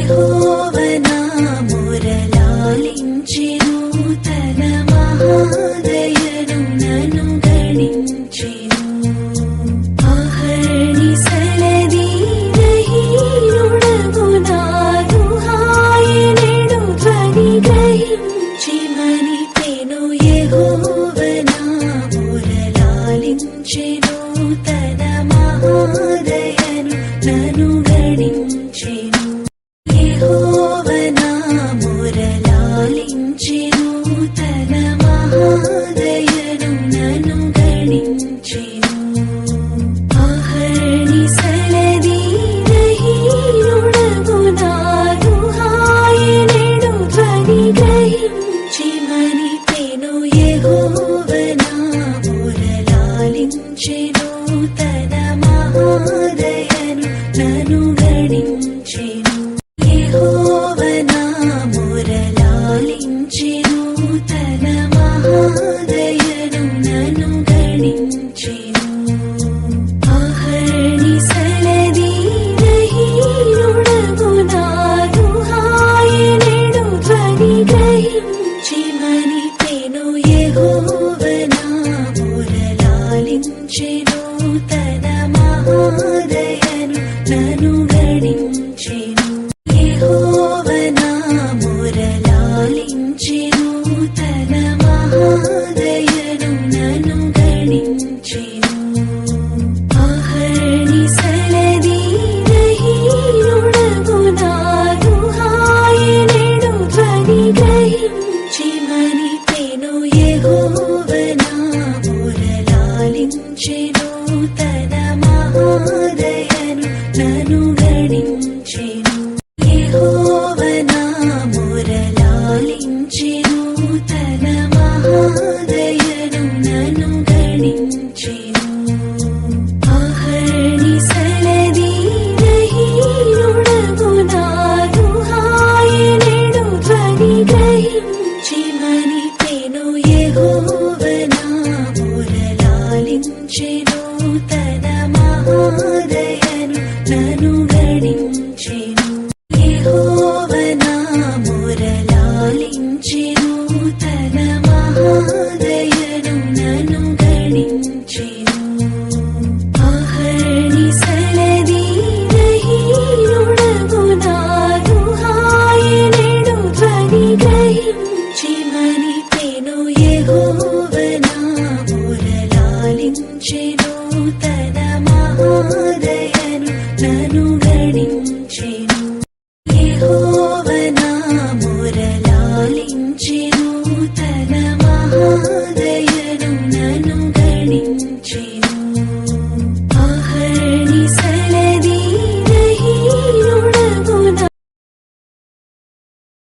యెహోవనా మురళాలించెను తన మహాదయను నన్ను గణించెను అహర్నిశలదీనహీనుడగు నాదు ఆయనెడు ధ్వని గ్రహించి మనిపెను యెహోవనా మురళాలించెను తన మహాదయను నన్ను గణించెను యెహోవనా మురళాలించెను తన మహాదయను నన్ను గణించెను అహర్నిశలదీనహీనుడగు నాదు ఆయనెడు ధ్వని గ్రహించి మనిపెను యెహోవనా మురళాలించెను తన మహాదయను నన్ను గణించెను యెహోవనా మురళాలించెను తన మహాదయను నన్ను గణించెను అహర్నిశలదీనహీనుడగు నాదు ఆయనెడు ధ్వని గ్రహించి మనిపెను యెహోవనా మురళాలించెను తన మహాదయను నన్ను గణించెను యెహోవనా మురళాలించెను తన మహాదయను నన్ను గణించెను అహర్నిశలదీనహీనుడగు నాదు ఆయనెడు ధ్వని గ్రహించి మనిపెను యెహోవనా మురళాలించెను తన మహాదయను నన్ను గణించెను యెహోవనా మురళాలించెను తన మహాదయను నన్ను గణించెను అహర్నిశలదీనహీనుడగు నాదు ఆయనెడు ధ్వని గ్రహించి మనిపెను యెహోవనా మురళాలించెను తన మహాదయను నన్ను గణించెను యెహోవనా మురళాలించెను తన మహాదయను నన్ను గణించెను అహర్నిశలదీనహీనుడగు నాదు ఆయనెడు ధ్వని గ్రహించి మనిపెను యెహోవనా మురళాలించెను తన మహాదయను నన్ను గణించెను యెహోవనా మురళాలించెను